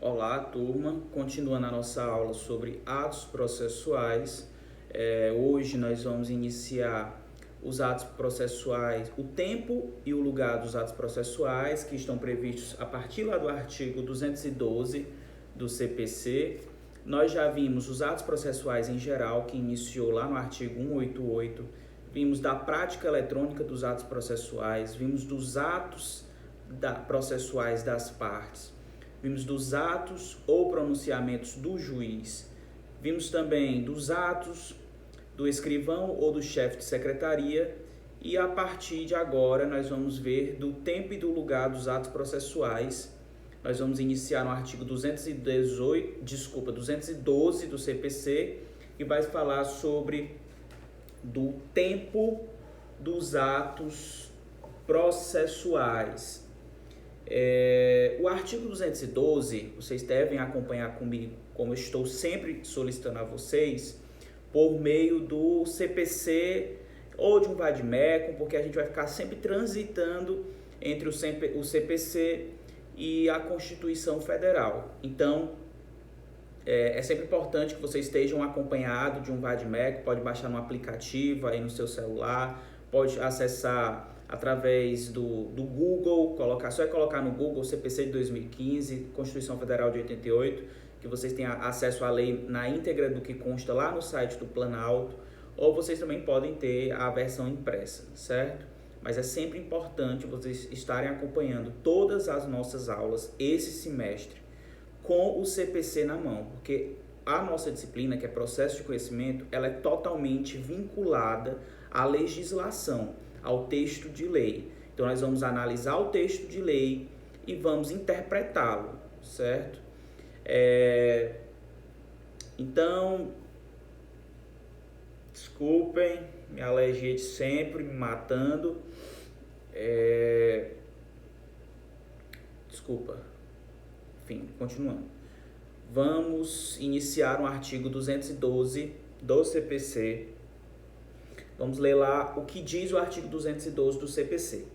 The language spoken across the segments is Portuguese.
Olá, turma. Continuando a nossa aula sobre atos processuais, hoje nós vamos iniciar os atos processuais, o tempo e o lugar dos atos processuais, que estão previstos a partir lá do artigo 212 do CPC. Nós já vimos os atos processuais em geral, que iniciou lá no artigo 188, vimos da prática eletrônica dos atos processuais, vimos dos atos processuais das partes, vimos dos atos ou pronunciamentos do juiz, vimos também dos atos do escrivão ou do chefe de secretaria, e a partir de agora nós vamos ver do tempo e do lugar dos atos processuais. Nós vamos iniciar no artigo 212 do CPC, que vai falar sobre do tempo dos atos processuais. O artigo 212, vocês devem acompanhar comigo, como eu estou sempre solicitando a vocês, por meio do CPC ou de um vade-mecum, porque a gente vai ficar sempre transitando entre o CPC e a Constituição Federal. Então, é sempre importante que vocês estejam acompanhados de um vade-mecum. Pode baixar no aplicativo aí no seu celular, pode acessar através do Google, só colocar no Google CPC de 2015, Constituição Federal de 88, que vocês tenham acesso à lei na íntegra do que consta lá no site do Planalto, ou vocês também podem ter a versão impressa, certo? Mas é sempre importante vocês estarem acompanhando todas as nossas aulas esse semestre com o CPC na mão, porque a nossa disciplina, que é Processo de Conhecimento, ela é totalmente vinculada à legislação, ao texto de lei. Então, nós vamos analisar o texto de lei e vamos interpretá-lo, certo? Então, desculpem, minha alergia de sempre me matando. Desculpa. Enfim, continuando. Vamos iniciar o artigo 212 do CPC. Vamos ler lá o que diz o artigo 212 do CPC.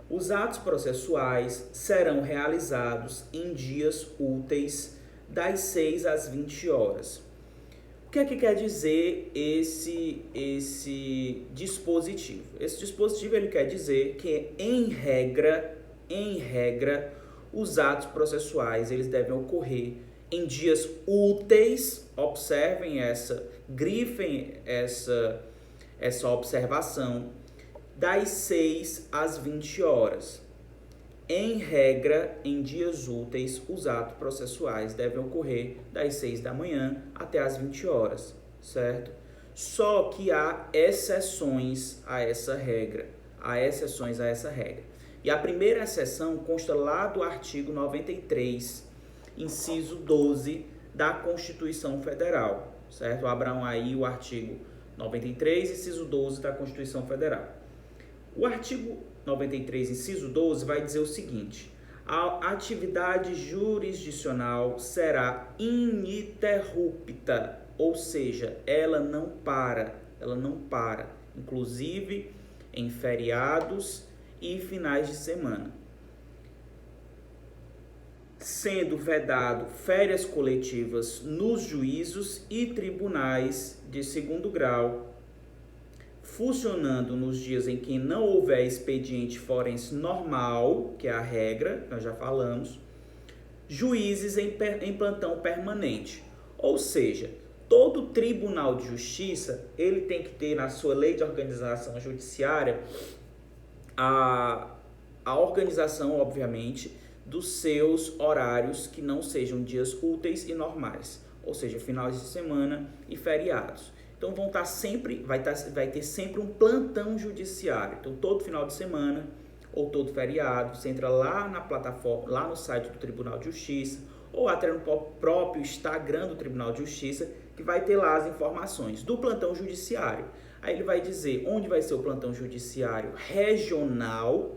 Os atos processuais serão realizados em dias úteis das 6 às 20 horas. O que é que quer dizer esse dispositivo? Esse dispositivo ele quer dizer que, em regra, os atos processuais eles devem ocorrer em dias úteis. Observem grifem essa observação, das 6 às 20 horas. Em regra, em dias úteis, os atos processuais devem ocorrer das 6 da manhã até as 20 horas, certo? Só que há exceções a essa regra. E a primeira exceção consta lá do artigo 93, inciso 12 da Constituição Federal, certo? Abram aí o artigo 93, inciso 12 da Constituição Federal. O artigo 93, inciso 12, vai dizer o seguinte: a atividade jurisdicional será ininterrupta, ou seja, ela não para, inclusive em feriados e finais de semana, sendo vedado férias coletivas nos juízos e tribunais de segundo grau, funcionando nos dias em que não houver expediente forense normal, que é a regra, nós já falamos, juízes em plantão permanente. Ou seja, todo tribunal de justiça, ele tem que ter na sua lei de organização judiciária a organização, obviamente, dos seus horários que não sejam dias úteis e normais, ou seja, finais de semana e feriados. Então vai ter sempre um plantão judiciário. Então, todo final de semana ou todo feriado, você entra lá na plataforma, lá no site do Tribunal de Justiça, ou até no próprio Instagram do Tribunal de Justiça, que vai ter lá as informações do plantão judiciário. Aí ele vai dizer onde vai ser o plantão judiciário regional,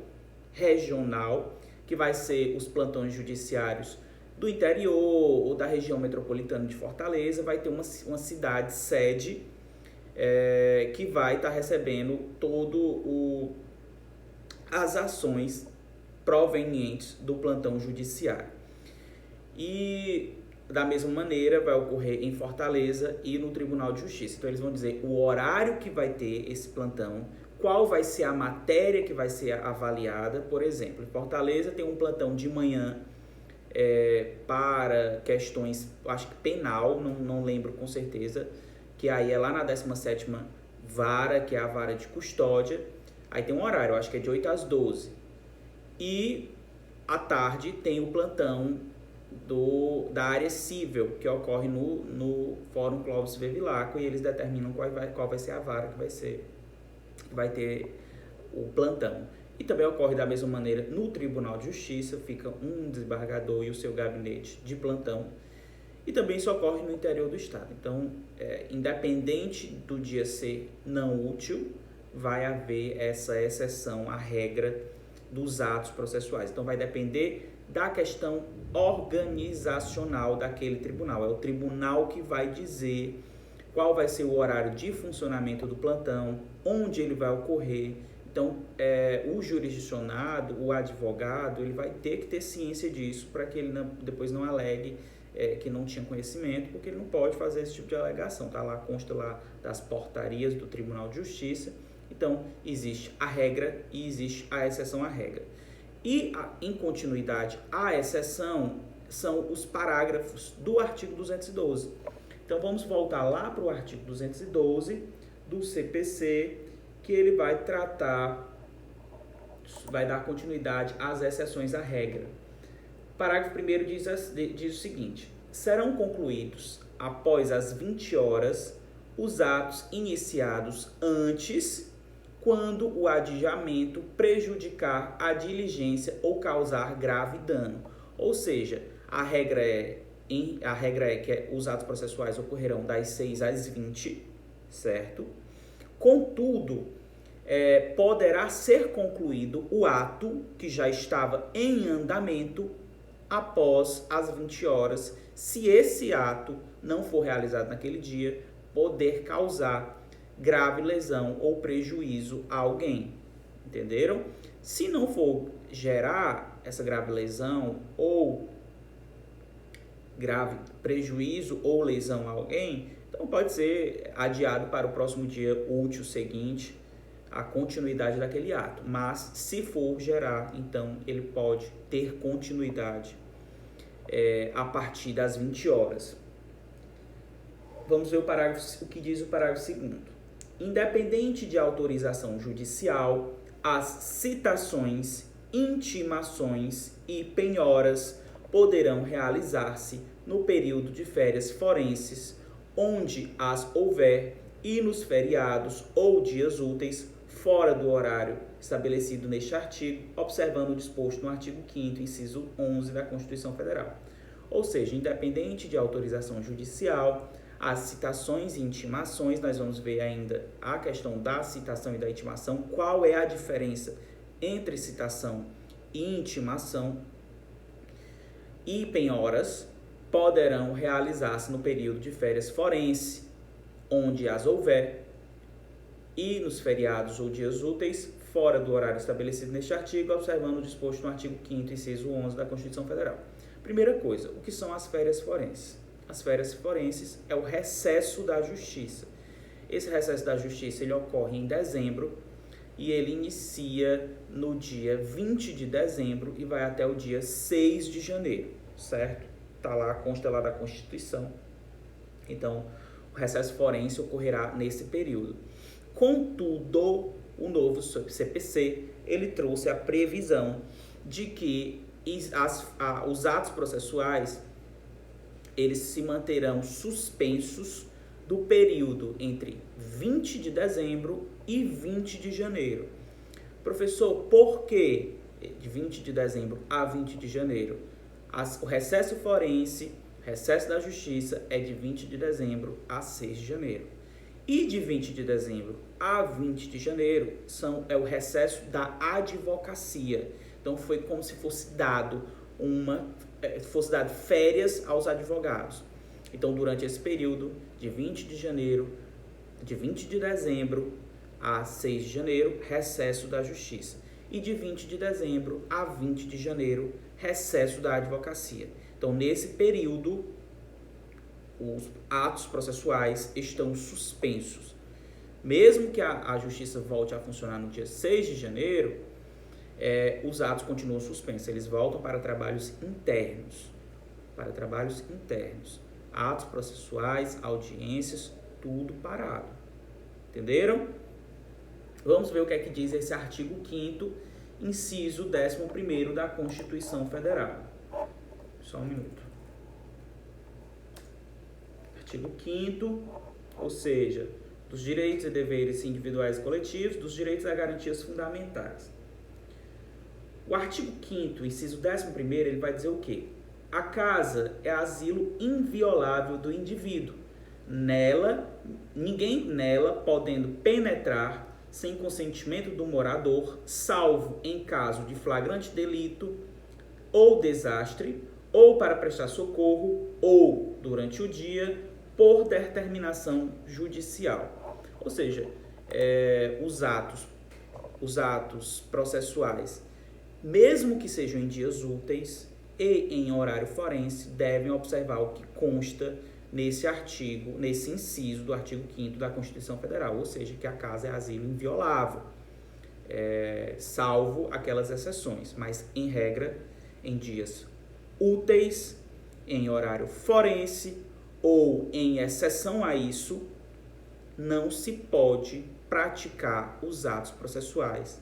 que vai ser os plantões judiciários do interior ou da região metropolitana de Fortaleza. Vai ter uma cidade sede que vai estar recebendo as ações provenientes do plantão judiciário. E da mesma maneira vai ocorrer em Fortaleza e no Tribunal de Justiça. Então eles vão dizer o horário que vai ter esse plantão, qual vai ser a matéria que vai ser avaliada. Por exemplo, em Fortaleza tem um plantão de manhã para questões, acho que penal, não lembro com certeza, que aí é lá na 17ª vara, que é a vara de custódia. Aí tem um horário, acho que é de 8 às 12. E à tarde tem o plantão da área civil, que ocorre no Fórum Clóvis Bevilacqua, e eles determinam qual vai ser a vara que vai ter o plantão. E também ocorre da mesma maneira no Tribunal de Justiça, fica um desembargador e o seu gabinete de plantão. E também isso ocorre no interior do estado. Então, independente do dia ser não útil, vai haver essa exceção à regra dos atos processuais. Então, vai depender da questão organizacional daquele tribunal. É o tribunal que vai dizer qual vai ser o horário de funcionamento do plantão, onde ele vai ocorrer. Então, o jurisdicionado, o advogado, ele vai ter que ter ciência disso para que ele depois não alegue que não tinha conhecimento, porque ele não pode fazer esse tipo de alegação. Consta lá das portarias do Tribunal de Justiça. Então, existe a regra e existe a exceção à regra. E, em continuidade, a exceção são os parágrafos do artigo 212. Então, vamos voltar lá para o artigo 212 do CPC, que ele vai dar continuidade às exceções à regra. O parágrafo 1º diz o seguinte: serão concluídos, após as 20 horas, os atos iniciados antes, quando o adiamento prejudicar a diligência ou causar grave dano. Ou seja, a regra é que os atos processuais ocorrerão das 6 às 20, certo? Contudo, poderá ser concluído o ato que já estava em andamento após as 20 horas, se esse ato não for realizado naquele dia, poder causar grave lesão ou prejuízo a alguém. Entenderam? Se não for gerar essa grave lesão ou grave prejuízo ou lesão a alguém, então pode ser adiado para o próximo dia útil seguinte a continuidade daquele ato. Mas se for gerar, então ele pode ter continuidade a partir das 20 horas. Vamos ver o que diz o parágrafo 2º. Independente de autorização judicial, as citações, intimações e penhoras poderão realizar-se no período de férias forenses, onde as houver, e nos feriados ou dias úteis, fora do horário estabelecido neste artigo, observando o disposto no artigo 5º, inciso 11 da Constituição Federal. Ou seja, independente de autorização judicial, as citações e intimações, nós vamos ver ainda a questão da citação e da intimação, qual é a diferença entre citação e intimação, e penhoras poderão realizar-se no período de férias forense, onde as houver, e nos feriados ou dias úteis, fora do horário estabelecido neste artigo, observando o disposto no artigo 5º, inciso 11 da Constituição Federal. Primeira coisa, o que são as férias forenses? As férias forenses é o recesso da justiça. Esse recesso da justiça ele ocorre em dezembro e ele inicia no dia 20 de dezembro e vai até o dia 6 de janeiro, certo? Consta lá da Constituição. Então, o recesso forense ocorrerá nesse período. Contudo, o novo CPC, ele trouxe a previsão de que os atos processuais, eles se manterão suspensos do período entre 20 de dezembro e 20 de janeiro. Professor, por que de 20 de dezembro a 20 de janeiro? O recesso forense, recesso da justiça, é de 20 de dezembro a 6 de janeiro. E de 20 de dezembro a 20 de janeiro é o recesso da advocacia. Então, foi como se fosse dado férias aos advogados. Então, durante esse período, de 20 de dezembro a 6 de janeiro, recesso da justiça. E de 20 de dezembro a 20 de janeiro, recesso da advocacia. Então, nesse período, os atos processuais estão suspensos. Mesmo que a justiça volte a funcionar no dia 6 de janeiro, os atos continuam suspensos. Eles voltam para trabalhos internos. Atos processuais, audiências, tudo parado. Entenderam? Vamos ver o que é que diz esse artigo 5º, inciso 11º da Constituição Federal. Só um minuto. Artigo 5º, ou seja, dos direitos e deveres individuais e coletivos, dos direitos e garantias fundamentais. O artigo 5º, inciso 11º, ele vai dizer o quê? A casa é asilo inviolável do indivíduo. Ninguém nela podendo penetrar sem consentimento do morador, salvo em caso de flagrante delito ou desastre, ou para prestar socorro, ou durante o dia, por determinação judicial. Ou seja, os atos processuais, mesmo que sejam em dias úteis e em horário forense, devem observar o que consta nesse artigo, nesse inciso do artigo 5º da Constituição Federal, ou seja, que a casa é asilo inviolável, salvo aquelas exceções, mas em regra, em dias úteis, em horário forense ou em exceção a isso, não se pode praticar os atos processuais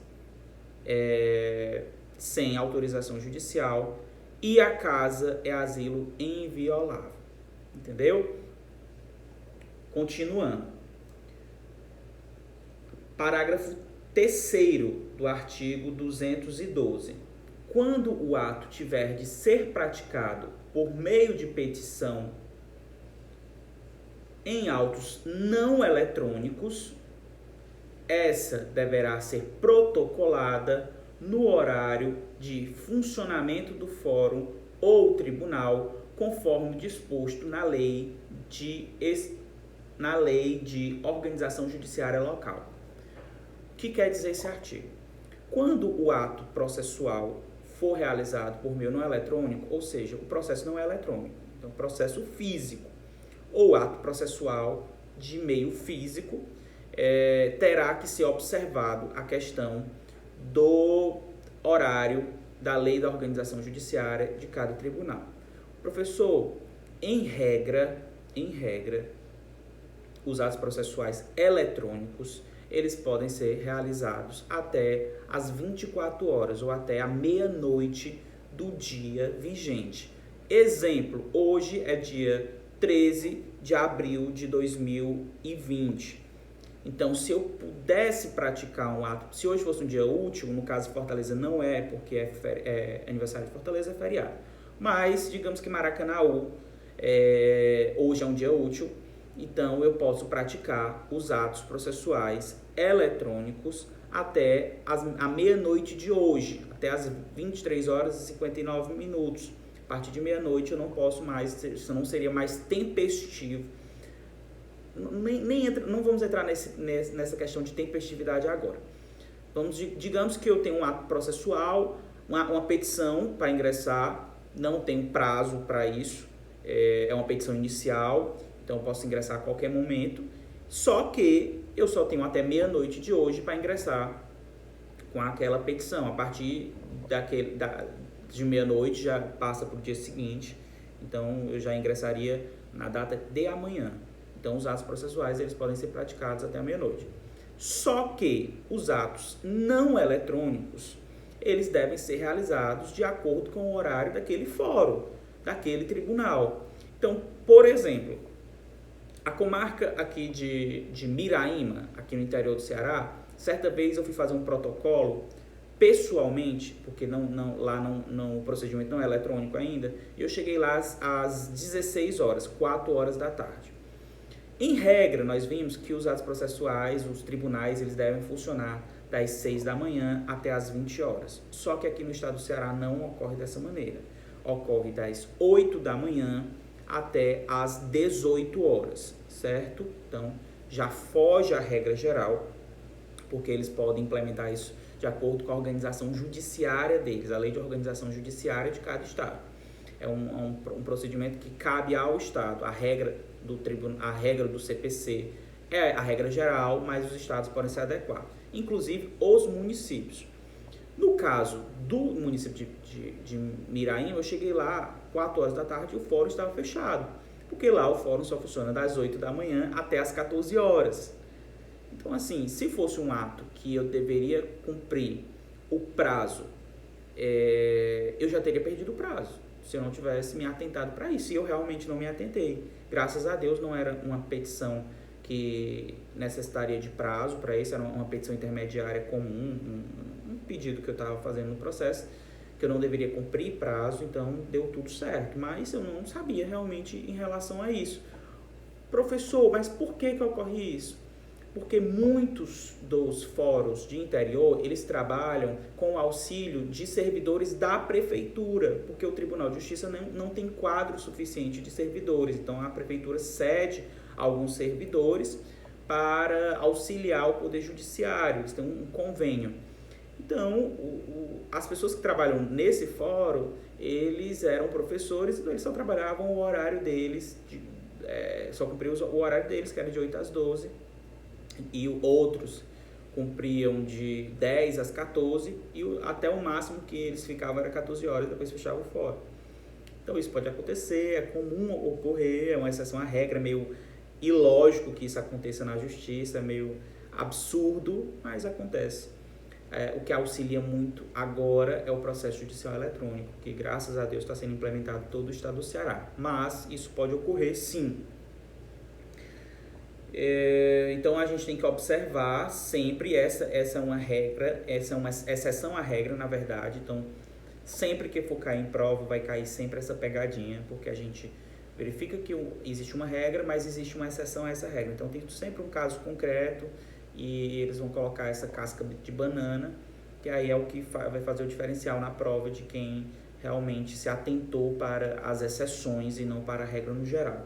sem autorização judicial e a casa é asilo inviolável. Entendeu? Continuando. Parágrafo 3º do artigo 212. Quando o ato tiver de ser praticado por meio de petição em autos não eletrônicos, essa deverá ser protocolada no horário de funcionamento do fórum ou tribunal, conforme disposto na lei de organização judiciária local. O que quer dizer esse artigo? Quando o ato processual for realizado por meio não eletrônico, ou seja, o processo não é eletrônico, então processo físico, ou ato processual de meio físico, terá que ser observado a questão do horário da lei da organização judiciária de cada tribunal. Professor, em regra, os atos processuais eletrônicos, eles podem ser realizados até as 24 horas ou até a meia-noite do dia vigente. Exemplo, hoje é dia 13 de abril de 2020. Então, se eu pudesse praticar um ato, se hoje fosse um dia útil, no caso Fortaleza não é, porque é aniversário de Fortaleza, é feriado. Mas, digamos que Maracanaú, hoje é um dia útil, então eu posso praticar os atos processuais eletrônicos até a meia-noite de hoje, até as 23 horas e 59 minutos. A partir de meia-noite eu não posso mais, isso não seria mais tempestivo. Não vamos entrar nessa questão de tempestividade agora. Digamos que eu tenho um ato processual, uma petição para ingressar, não tenho prazo para isso, é uma petição inicial, então eu posso ingressar a qualquer momento, só que eu só tenho até meia-noite de hoje para ingressar com aquela petição. A partir de meia-noite já passa para o dia seguinte, então eu já ingressaria na data de amanhã. Então os atos processuais eles podem ser praticados até a meia-noite. Só que os atos não eletrônicos, eles devem ser realizados de acordo com o horário daquele fórum, daquele tribunal. Então, por exemplo, a comarca aqui de Miraíma, aqui no interior do Ceará, certa vez eu fui fazer um protocolo pessoalmente, porque o procedimento não é eletrônico ainda, e eu cheguei lá às 16 horas, 4 horas da tarde. Em regra, nós vimos que os atos processuais, os tribunais, eles devem funcionar das 6 da manhã até as 20 horas. Só que aqui no estado do Ceará não ocorre dessa maneira. Ocorre das 8 da manhã até as 18 horas, certo? Então, já foge a regra geral, porque eles podem implementar isso de acordo com a organização judiciária deles, a lei de organização judiciária de cada estado. é um procedimento que cabe ao Estado. A regra do CPC é a regra geral, mas os estados podem se adequar, inclusive os municípios. No caso do município de Miraíma, eu cheguei lá 4 horas da tarde e o fórum estava fechado, porque lá o fórum só funciona das 8 da manhã até as 14 horas. Então, assim, se fosse um ato que eu deveria cumprir o prazo, eu já teria perdido o prazo, se eu não tivesse me atentado para isso, e eu realmente não me atentei. Graças a Deus não era uma petição que necessitaria de prazo para isso, era uma petição intermediária comum, um pedido que eu estava fazendo no processo, que eu não deveria cumprir prazo, então deu tudo certo, mas eu não sabia realmente em relação a isso. Professor, mas por que ocorre isso? Porque muitos dos fóruns de interior, eles trabalham com o auxílio de servidores da prefeitura, porque o Tribunal de Justiça não tem quadro suficiente de servidores, então a prefeitura cede alguns servidores para auxiliar o Poder Judiciário, eles têm um convênio. Então, as pessoas que trabalham nesse fórum, eles eram professores, então eles só trabalhavam o horário deles, só cumpriam o horário deles, que era de 8 às 12, e outros cumpriam de 10 às 14, e até o máximo que eles ficavam era 14 horas, depois fechava o fórum. Então, isso pode acontecer, é comum ocorrer, é uma exceção à regra, meio ilógico que isso aconteça na justiça, é meio absurdo, mas acontece. O que auxilia muito agora é o processo judicial eletrônico, que graças a Deus está sendo implementado em todo o estado do Ceará. Mas isso pode ocorrer sim. Então a gente tem que observar sempre, essa é uma regra, essa é uma exceção à regra, na verdade. Então, sempre que for cair em prova, vai cair sempre essa pegadinha, porque a gente verifica que existe uma regra, mas existe uma exceção a essa regra. Então tem sempre um caso concreto, e eles vão colocar essa casca de banana, que aí é o que vai fazer o diferencial na prova de quem realmente se atentou para as exceções e não para a regra no geral.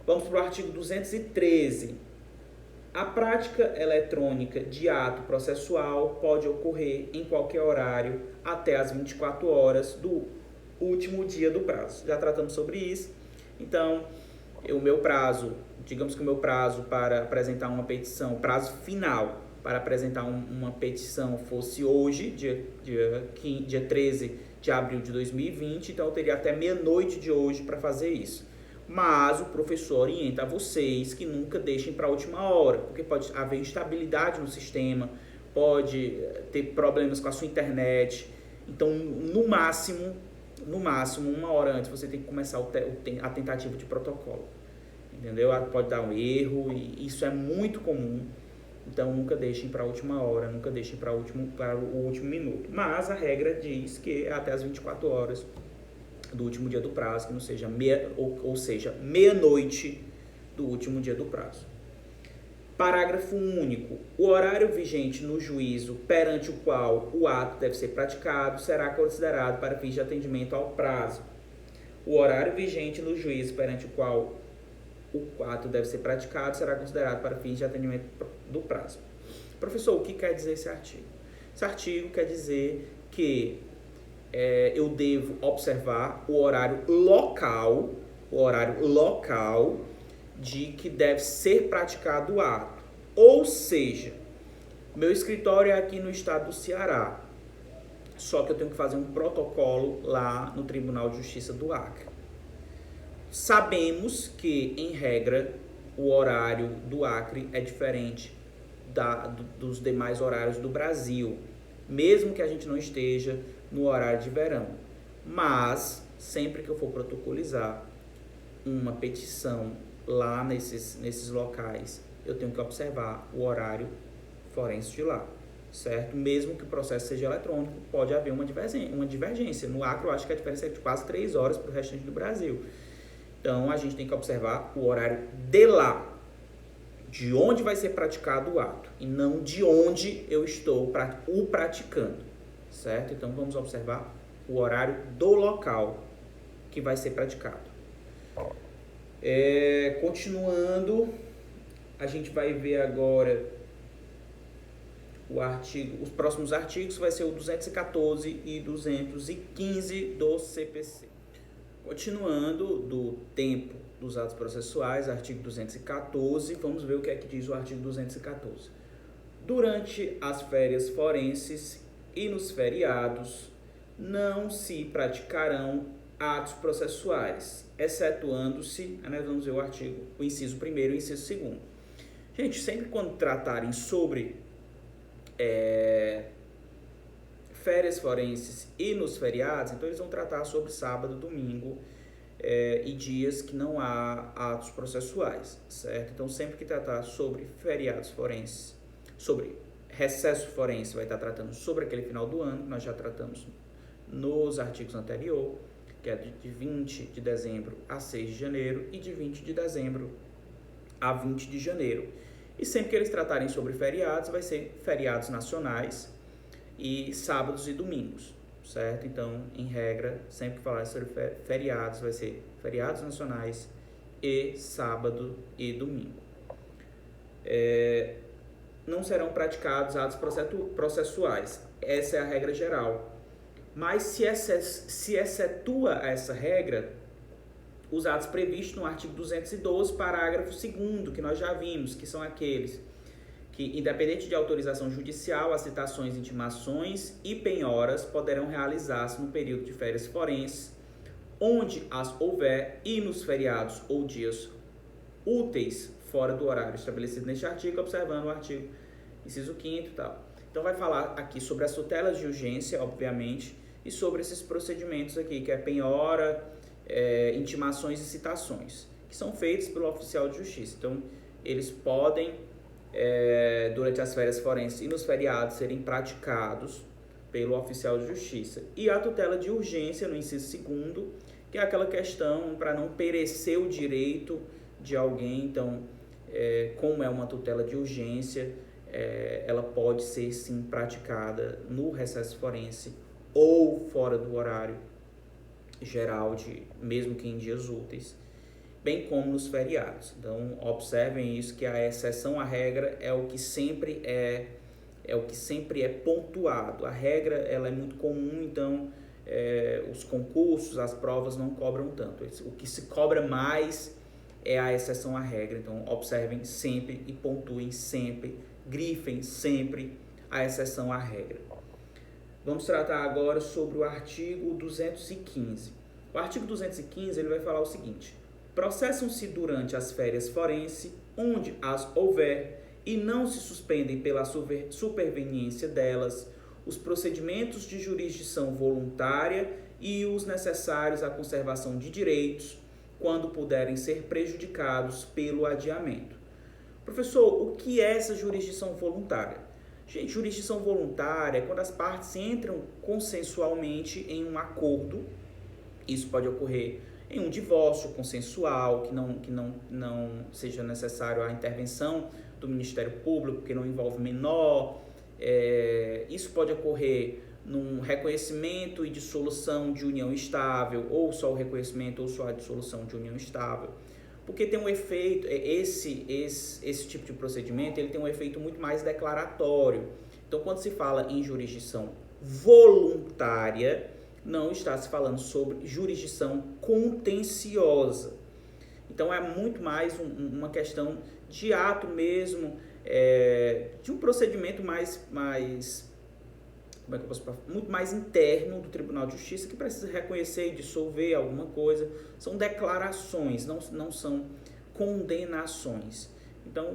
Vamos para o artigo 213. A prática eletrônica de ato processual pode ocorrer em qualquer horário até as 24 horas do último dia do prazo. Já tratamos sobre isso. Então, digamos que o meu prazo para apresentar uma petição, prazo final para apresentar uma petição fosse hoje, dia 13 de abril de 2020, então eu teria até meia-noite de hoje para fazer isso. Mas o professor orienta a vocês que nunca deixem para a última hora, porque pode haver instabilidade no sistema, pode ter problemas com a sua internet. Então, no máximo, 1 hora antes, você tem que começar a tentativa de protocolo. Entendeu? Pode dar um erro, e isso é muito comum. Então, nunca deixem para a última hora, nunca deixem para o último minuto. Mas a regra diz que é até as 24 horas do último dia do prazo, que não seja meia-noite do último dia do prazo. Parágrafo único. O horário vigente no juízo perante o qual o ato deve ser praticado será considerado para fins de atendimento ao prazo. O horário vigente no juízo perante o qual o ato deve ser praticado será considerado para fins de atendimento do prazo. Professor, o que quer dizer esse artigo? Esse artigo quer dizer que eu devo observar o horário local de que deve ser praticado o ato. Ou seja, meu escritório é aqui no estado do Ceará, só que eu tenho que fazer um protocolo lá no Tribunal de Justiça do Acre. Sabemos que, em regra, o horário do Acre é diferente dos demais horários do Brasil, mesmo que a gente não esteja no horário de verão. Mas, sempre que eu for protocolizar uma petição lá nesses locais, eu tenho que observar o horário forense de lá, certo? Mesmo que o processo seja eletrônico, pode haver uma divergência. No Acre, eu acho que a diferença é de quase 3 horas para o restante do Brasil. Então, a gente tem que observar o horário de lá, de onde vai ser praticado o ato, e não de onde eu estou o praticando, certo? Então, vamos observar o horário do local que vai ser praticado. Continuando, a gente vai ver agora os próximos artigos, vai ser o 214 e 215 do CPC. Continuando do tempo dos atos processuais, artigo 214, vamos ver o que é que diz o artigo 214. Durante as férias forenses e nos feriados, não se praticarão atos processuais, excetuando-se, né, vamos ver o inciso 1º e o inciso 2º. Gente, sempre quando tratarem sobre férias forenses e nos feriados, então eles vão tratar sobre sábado, domingo e dias que não há atos processuais, certo? Então, sempre que tratar sobre feriados forenses, sobre recesso forense, vai estar tratando sobre aquele final do ano, que nós já tratamos nos artigos anteriores, que é de 20 de dezembro a 6 de janeiro e de 20 de dezembro a 20 de janeiro. E sempre que eles tratarem sobre feriados, vai ser feriados nacionais e sábados e domingos, certo? Então, em regra, sempre que falar sobre feriados, vai ser feriados nacionais e sábado e domingo. Não serão praticados atos processuais. Essa é a regra geral. Mas se excetua essa regra os atos previstos no artigo 212, parágrafo 2º, que nós já vimos, que são aqueles que, independente de autorização judicial, as citações, intimações e penhoras poderão realizar-se no período de férias forenses, onde as houver, e nos feriados ou dias úteis fora do horário estabelecido neste artigo, observando o artigo inciso 5º e tal. Então vai falar aqui sobre as tutelas de urgência, obviamente, e sobre esses procedimentos aqui, que é penhora, intimações e citações, que são feitos pelo oficial de justiça. Então, eles podem, durante as férias forenses e nos feriados, serem praticados pelo oficial de justiça. E a tutela de urgência, no inciso 2º, que é aquela questão para não perecer o direito de alguém. Então, como é uma tutela de urgência, ela pode ser, sim, praticada no recesso forense ou fora do horário geral, mesmo que em dias úteis, bem como nos feriados. Então, observem isso, que a exceção à regra é o que sempre é pontuado. A regra, ela é muito comum, então os concursos, as provas não cobram tanto. O que se cobra mais é a exceção à regra. Então, observem sempre e pontuem sempre, grifem sempre a exceção à regra. Vamos tratar agora sobre o artigo 215. O artigo 215 ele vai falar o seguinte: processam-se durante as férias forenses, onde as houver, e não se suspendem pela superveniência delas, os procedimentos de jurisdição voluntária e os necessários à conservação de direitos, quando puderem ser prejudicados pelo adiamento. Professor, o que é essa jurisdição voluntária? Gente, jurisdição voluntária é quando as partes entram consensualmente em um acordo. Isso pode ocorrer em um divórcio consensual, que não seja necessário a intervenção do Ministério Público, que não envolve menor. Isso pode ocorrer num reconhecimento e dissolução de união estável, ou só o reconhecimento ou só a dissolução de união estável. Porque tem um efeito, esse tipo de procedimento, ele tem um efeito muito mais declaratório. Então, quando se fala em jurisdição voluntária, não está se falando sobre jurisdição contenciosa. Então, é muito mais uma questão de ato mesmo, de um procedimento mais como é que eu posso falar? Muito mais interno do Tribunal de Justiça, que precisa reconhecer e dissolver alguma coisa. São declarações, não são condenações. Então,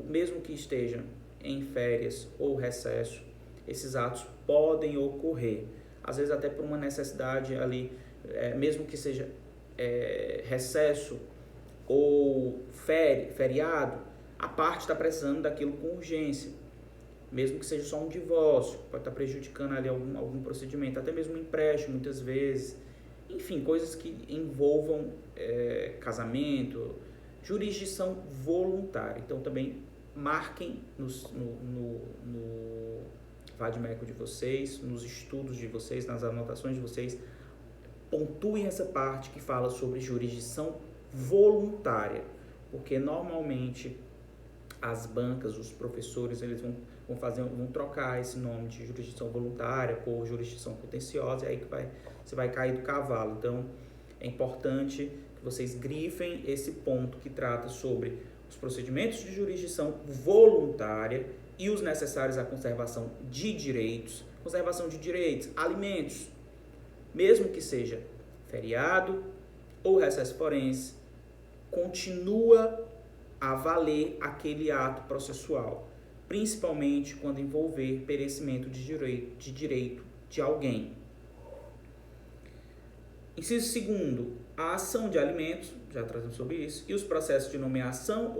mesmo que esteja em férias ou recesso, esses atos podem ocorrer. Às vezes até por uma necessidade ali, mesmo que seja recesso ou feriado, a parte está precisando daquilo com urgência. Mesmo que seja só um divórcio, pode estar prejudicando ali algum procedimento, até mesmo um empréstimo, muitas vezes. Enfim, coisas que envolvam casamento, jurisdição voluntária. Então, também marquem no vade-mecum de vocês, nos estudos de vocês, nas anotações de vocês, pontuem essa parte que fala sobre jurisdição voluntária, porque normalmente as bancas, os professores, eles vão trocar esse nome de jurisdição voluntária por jurisdição contenciosa, e aí que você vai cair do cavalo. Então, É importante que vocês grifem esse ponto que trata sobre os procedimentos de jurisdição voluntária e os necessários à conservação de direitos. Conservação de direitos, alimentos, mesmo que seja feriado ou recesso forense, continua a valer aquele ato processual, principalmente quando envolver perecimento de direito de alguém. Inciso 2º, a ação de alimentos, já tratamos sobre isso, e os processos de nomeação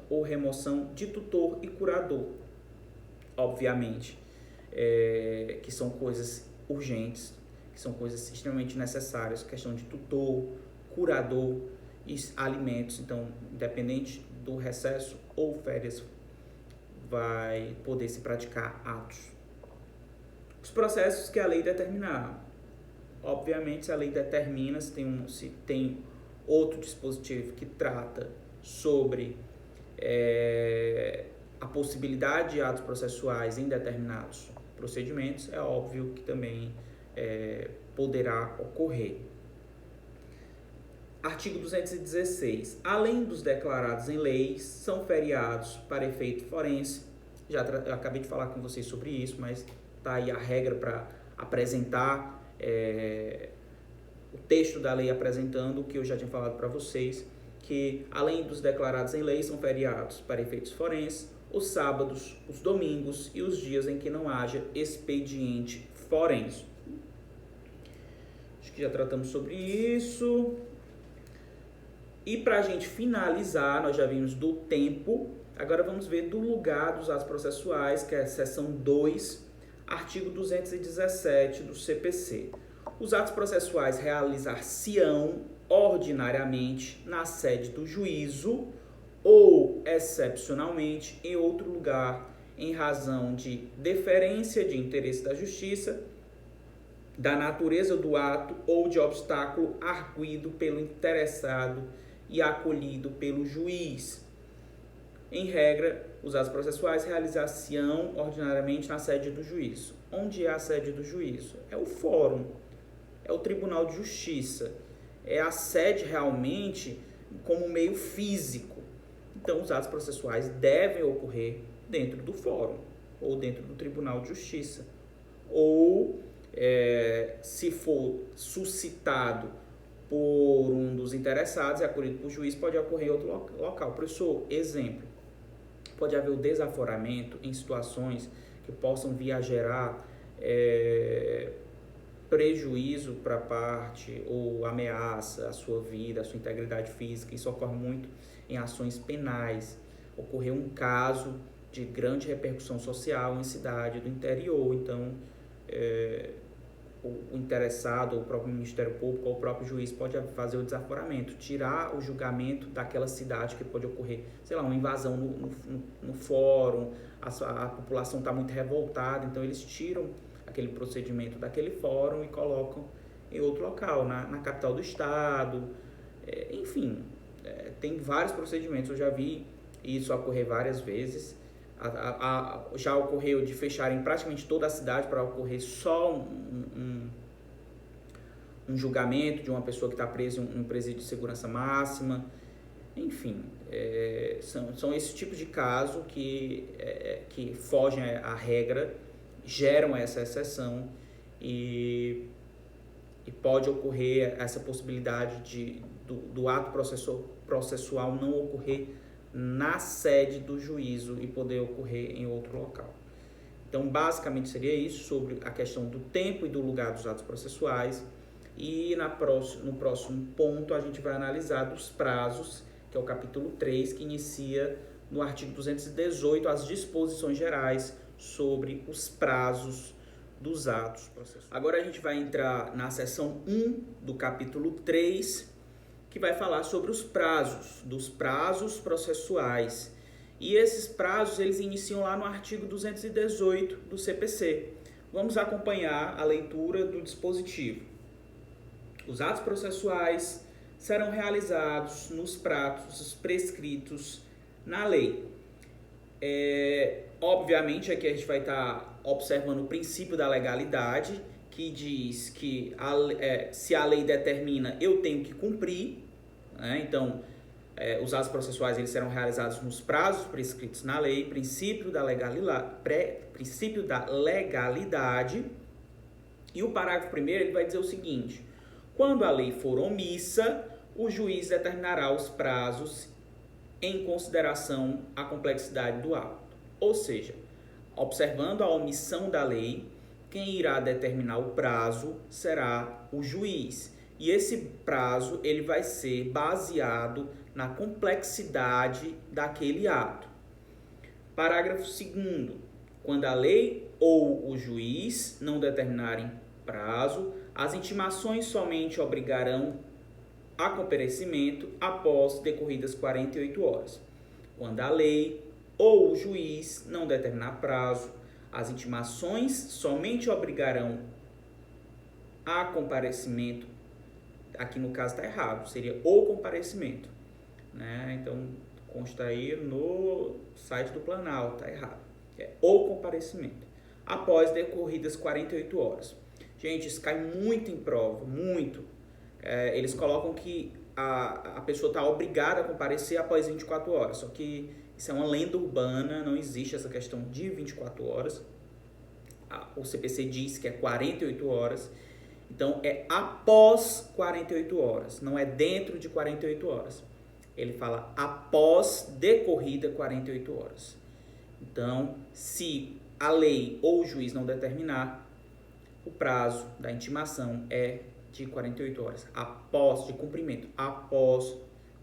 ou remoção de tutor e curador, obviamente, que são coisas urgentes, que são coisas extremamente necessárias, questão de tutor, curador e alimentos. Então, independente do recesso ou férias, vai poder se praticar atos. Os processos que a lei determinar. Obviamente, se a lei determina, se tem outro dispositivo que trata sobre a possibilidade de atos processuais em determinados procedimentos, é óbvio que também poderá ocorrer. Artigo 216. Além dos declarados em leis, são feriados para efeito forense. Eu acabei de falar com vocês sobre isso, mas está aí a regra para apresentar o texto da lei apresentando o que eu já tinha falado para vocês, que além dos declarados em lei, são feriados para efeitos forenses, os sábados, os domingos e os dias em que não haja expediente forense. Acho que já tratamos sobre isso. E para a gente finalizar, nós já vimos do tempo, agora vamos ver do lugar dos atos processuais, que é a seção 2, artigo 217 do CPC. Os atos processuais realizar-se-ão ordinariamente na sede do juízo ou, excepcionalmente, em outro lugar, em razão de deferência de interesse da justiça, da natureza do ato ou de obstáculo arguido pelo interessado e acolhido pelo juiz. Em regra, os atos processuais realizar-se-ão ordinariamente na sede do juízo. Onde é a sede do juízo? É o fórum, é o Tribunal de Justiça, é a sede realmente como meio físico. Então, os atos processuais devem ocorrer dentro do fórum ou dentro do Tribunal de Justiça. Ou, se for suscitado por um dos interessados e acolhido por juiz, pode ocorrer em outro local. Professor, exemplo, pode haver o desaforamento em situações que possam vir a gerar prejuízo para a parte ou ameaça à sua vida, à sua integridade física. Isso ocorre muito em ações penais. Ocorreu um caso de grande repercussão social em cidade do interior, então o interessado, ou o próprio Ministério Público, ou o próprio juiz pode fazer o desaforamento, tirar o julgamento daquela cidade, que pode ocorrer, sei lá, uma invasão no fórum, a população está muito revoltada, então eles tiram aquele procedimento daquele fórum e colocam em outro local, na capital do estado, enfim, tem vários procedimentos, eu já vi isso ocorrer várias vezes. Já ocorreu de fecharem praticamente toda a cidade para ocorrer só um julgamento de uma pessoa que está presa em um presídio de segurança máxima. Enfim, são esse tipo de caso que fogem à regra, geram essa exceção e pode ocorrer essa possibilidade do ato processual não ocorrer na sede do juízo e poder ocorrer em outro local. Então, basicamente seria isso sobre a questão do tempo e do lugar dos atos processuais. E no próximo ponto a gente vai analisar dos prazos, que é o capítulo 3, que inicia no artigo 218 as disposições gerais sobre os prazos dos atos processuais. Agora a gente vai entrar na seção 1 do capítulo 3, que vai falar sobre os prazos, dos prazos processuais. E esses prazos, eles iniciam lá no artigo 218 do CPC. Vamos acompanhar a leitura do dispositivo. Os atos processuais serão realizados nos prazos prescritos na lei. Obviamente, aqui a gente vai estar observando o princípio da legalidade, que diz que se a lei determina, eu tenho que cumprir, né? Então, os atos processuais eles serão realizados nos prazos prescritos na lei, princípio da legalidade. E o parágrafo 1º ele vai dizer o seguinte: quando a lei for omissa, o juiz determinará os prazos em consideração à complexidade do ato. Ou seja, observando a omissão da lei, quem irá determinar o prazo será o juiz. E esse prazo ele vai ser baseado na complexidade daquele ato. Parágrafo 2º. Quando a lei ou o juiz não determinarem prazo, as intimações somente obrigarão a comparecimento após decorridas 48 horas. Quando a lei ou o juiz não determinar prazo, as intimações somente obrigarão a comparecimento. Aqui no caso está errado, seria o comparecimento, né? Então consta aí no site do Planalto, está errado. É o comparecimento após decorridas 48 horas. Gente, isso cai muito em prova, muito. Eles colocam que a pessoa está obrigada a comparecer após 24 horas, só que isso é uma lenda urbana, não existe essa questão de 24 horas. O CPC diz que é 48 horas, então é após 48 horas, não é dentro de 48 horas. Ele fala após decorrida 48 horas. Então, se a lei ou o juiz não determinar, o prazo da intimação é de 48 horas, de cumprimento, após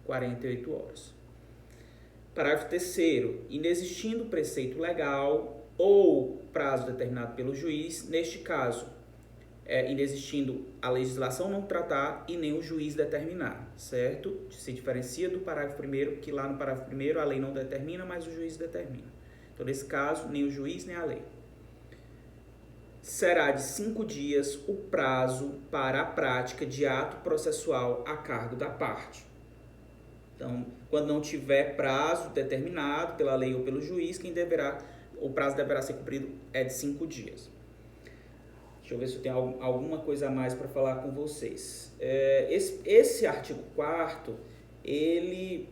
48 horas. Parágrafo 3º. Inexistindo preceito legal ou prazo determinado pelo juiz, neste caso, inexistindo a legislação não tratar e nem o juiz determinar, certo? Se diferencia do parágrafo 1º, que lá no parágrafo 1º a lei não determina, mas o juiz determina. Então, nesse caso, nem o juiz nem a lei. Será de 5 dias o prazo para a prática de ato processual a cargo da parte. Então, quando não tiver prazo determinado pela lei ou pelo juiz, o prazo deverá ser cumprido de 5 dias. Deixa eu ver se eu tenho alguma coisa a mais para falar com vocês. Esse artigo 4º, ele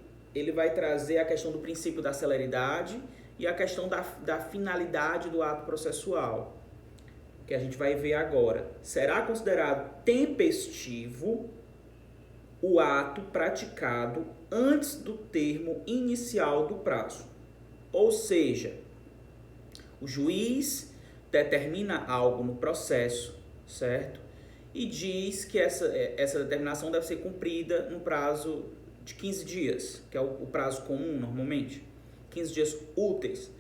vai trazer a questão do princípio da celeridade e a questão da finalidade do ato processual, que a gente vai ver agora. Será considerado tempestivo o ato praticado antes do termo inicial do prazo. Ou seja, o juiz determina algo no processo, certo? E diz que essa determinação deve ser cumprida no prazo de 15 dias, que é o prazo comum normalmente, 15 dias úteis.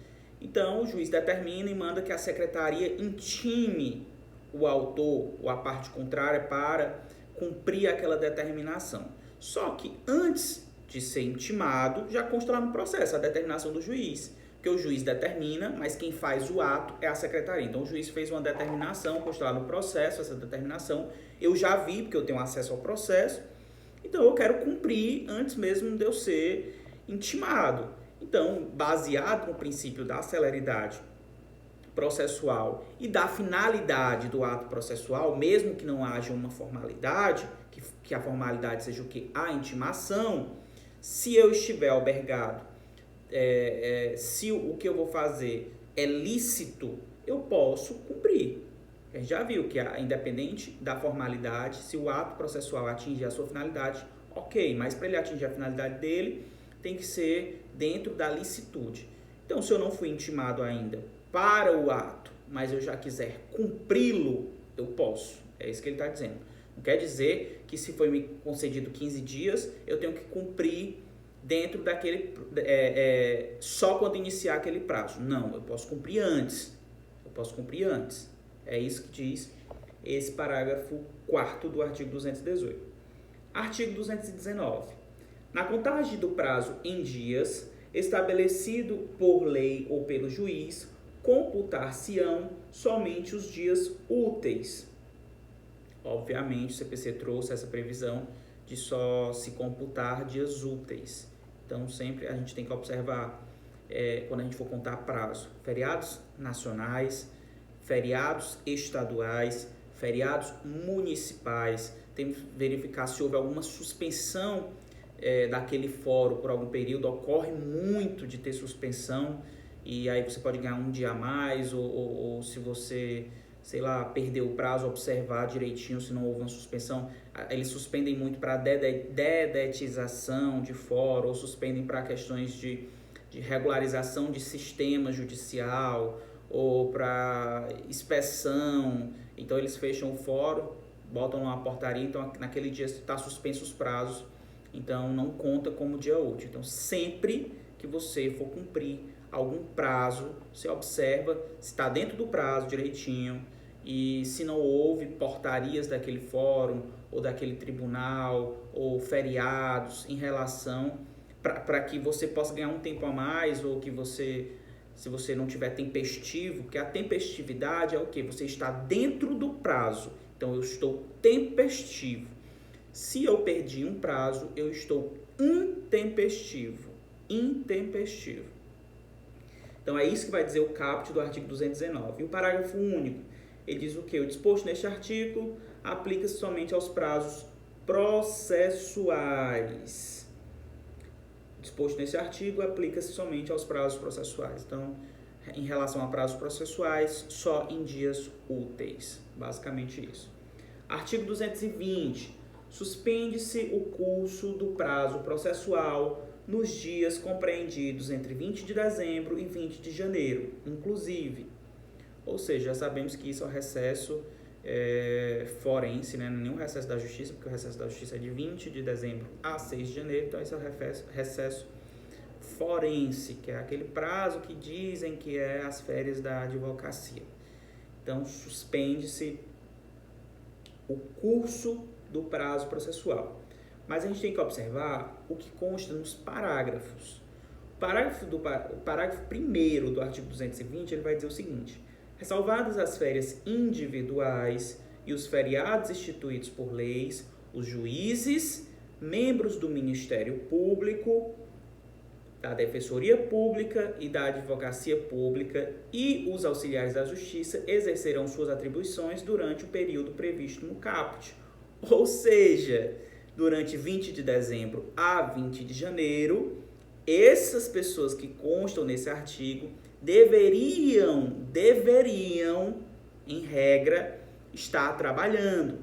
Então, o juiz determina e manda que a secretaria intime o autor ou a parte contrária para cumprir aquela determinação. Só que antes de ser intimado, já consta lá no processo a determinação do juiz, porque o juiz determina, mas quem faz o ato é a secretaria. Então, o juiz fez uma determinação, consta lá no processo essa determinação, eu já vi, porque eu tenho acesso ao processo, então eu quero cumprir antes mesmo de eu ser intimado. Então, baseado no princípio da celeridade processual e da finalidade do ato processual, mesmo que não haja uma formalidade, que a formalidade seja o que? A intimação, se eu estiver albergado, se o que eu vou fazer é lícito, eu posso cumprir. A gente já viu que, independente da formalidade, se o ato processual atingir a sua finalidade, ok, mas para ele atingir a finalidade dele, tem que ser dentro da licitude. Então, se eu não fui intimado ainda para o ato, mas eu já quiser cumpri-lo, eu posso. É isso que ele está dizendo. Não quer dizer que se foi me concedido 15 dias, eu tenho que cumprir dentro daquele... só quando iniciar aquele prazo. Não, eu posso cumprir antes. É isso que diz esse parágrafo 4º do artigo 218. Artigo 219. Na contagem do prazo em dias, estabelecido por lei ou pelo juiz, computar-se-ão somente os dias úteis. Obviamente, o CPC trouxe essa previsão de só se computar dias úteis. Então, sempre a gente tem que observar, quando a gente for contar prazo, feriados nacionais, feriados estaduais, feriados municipais, tem que verificar se houve alguma suspensão daquele fórum por algum período. Ocorre muito de ter suspensão, e aí você pode ganhar um dia a mais, ou se você, sei lá, perdeu o prazo, observar direitinho se não houve uma suspensão. Eles suspendem muito para dedetização de fórum, ou suspendem para questões de regularização de sistema judicial, ou para inspeção. Então eles fecham o fórum, botam uma portaria, então naquele dia está suspenso os prazos, então não conta como dia útil. Então sempre que você for cumprir algum prazo, você observa se está dentro do prazo direitinho, e se não houve portarias daquele fórum ou daquele tribunal ou feriados em relação, para que você possa ganhar um tempo a mais, ou que você, se você não tiver tempestivo, porque a tempestividade é o quê? Você está dentro do prazo. Então eu estou tempestivo. Se eu perdi um prazo, eu estou intempestivo. Intempestivo. Então é isso que vai dizer o caput do artigo 219. E o parágrafo único, ele diz o quê? O disposto neste artigo aplica-se somente aos prazos processuais. O disposto nesse artigo aplica-se somente aos prazos processuais. Então, em relação a prazos processuais, só em dias úteis. Basicamente isso. Artigo 220. Suspende-se o curso do prazo processual nos dias compreendidos entre 20 de dezembro e 20 de janeiro, inclusive. Ou seja, já sabemos que isso é o recesso forense, né? Não é nenhum recesso da justiça, porque o recesso da justiça é de 20 de dezembro a 6 de janeiro, então esse é o recesso forense, que é aquele prazo que dizem que é as férias da advocacia. Então, suspende-se o curso do prazo processual. Mas a gente tem que observar o que consta nos parágrafos. O parágrafo 1º do artigo 220, ele vai dizer o seguinte: ressalvadas as férias individuais e os feriados instituídos por leis, os juízes, membros do Ministério Público, da Defensoria Pública e da Advocacia Pública e os auxiliares da Justiça exercerão suas atribuições durante o período previsto no caput. Ou seja, durante 20 de dezembro a 20 de janeiro, essas pessoas que constam nesse artigo deveriam, em regra, estar trabalhando.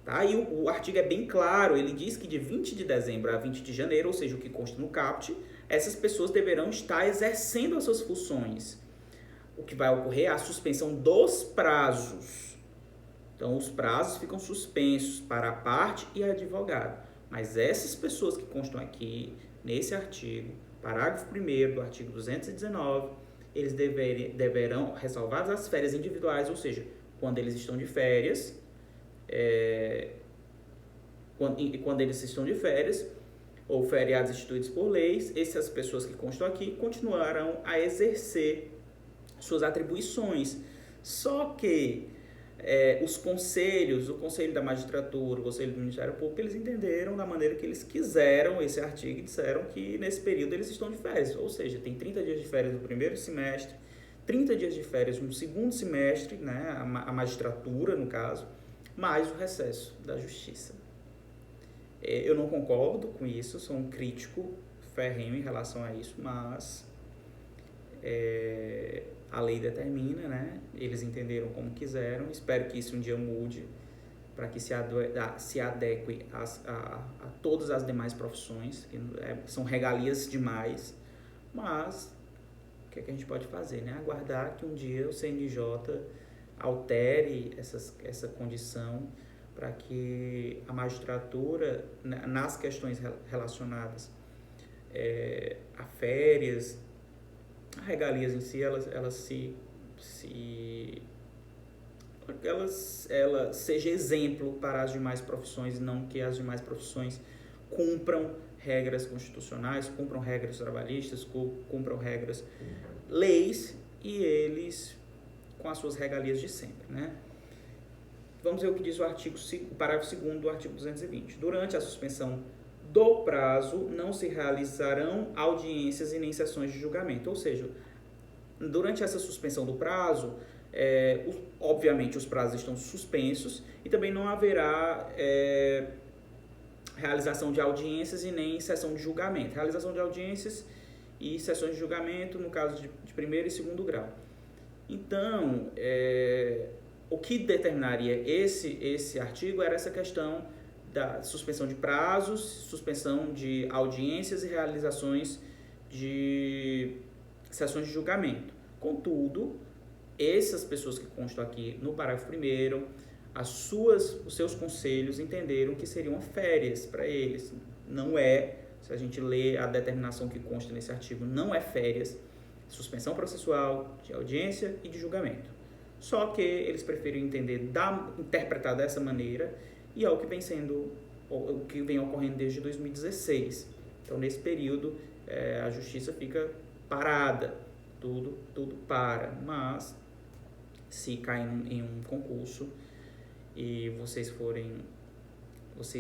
Tá? E o artigo é bem claro, ele diz que de 20 de dezembro a 20 de janeiro, ou seja, o que consta no caput, essas pessoas deverão estar exercendo as suas funções. O que vai ocorrer é a suspensão dos prazos. Então, os prazos ficam suspensos para a parte e advogado. Mas essas pessoas que constam aqui, nesse artigo, parágrafo 1º do artigo 219, eles deverão, ressalvadas as férias individuais, ou seja, quando eles estão de férias, quando eles estão de férias, ou feriados instituídos por leis, essas pessoas que constam aqui continuarão a exercer suas atribuições. Só que os conselhos, o Conselho da Magistratura, o Conselho do Ministério Público, eles entenderam da maneira que eles quiseram esse artigo e disseram que nesse período eles estão de férias. Ou seja, tem 30 dias de férias no primeiro semestre, 30 dias de férias no segundo semestre, né, a magistratura, no caso, mais o recesso da justiça. Eu não concordo com isso, sou um crítico ferrenho em relação a isso, mas a lei determina, né? Eles entenderam como quiseram. Espero que isso um dia mude para que se adeque a todas as demais profissões, que são regalias demais, mas o que é que a gente pode fazer, né? Aguardar que um dia o CNJ altere essa condição para que a magistratura, nas questões relacionadas a férias, a regalias em si, ela seja exemplo para as demais profissões, não que as demais profissões cumpram regras constitucionais, cumpram regras trabalhistas, cumpram regras, leis, e eles com as suas regalias de sempre, né? Vamos ver o que diz o parágrafo 2º do artigo 220. Durante a suspensão do prazo, não se realizarão audiências e nem sessões de julgamento. Ou seja, durante essa suspensão do prazo, Obviamente os prazos estão suspensos e também não haverá realização de audiências e nem sessão de julgamento. Realização de audiências e sessões de julgamento no caso de primeiro e segundo grau. Então, o que determinaria esse artigo era essa questão da suspensão de prazos, suspensão de audiências e realizações de sessões de julgamento. Contudo, essas pessoas que constam aqui no parágrafo 1º, os seus conselhos entenderam que seriam férias para eles. Não é, se a gente lê a determinação que consta nesse artigo, não é férias, suspensão processual, de audiência e de julgamento. Só que eles preferem interpretar dessa maneira e é o que vem ocorrendo desde 2016. Então, nesse período, a justiça fica parada, tudo para, mas se caem em um concurso e vocês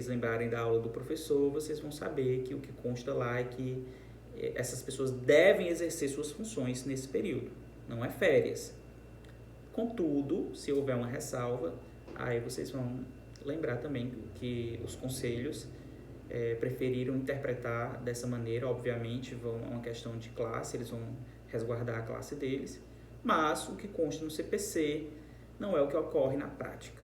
lembrarem da aula do professor, vocês vão saber que o que consta lá é que essas pessoas devem exercer suas funções nesse período, não é férias. Contudo, se houver uma ressalva, aí vocês vão lembrar também que os conselhos preferiram interpretar dessa maneira. Obviamente, é uma questão de classe, eles vão resguardar a classe deles, mas o que consta no CPC não é o que ocorre na prática.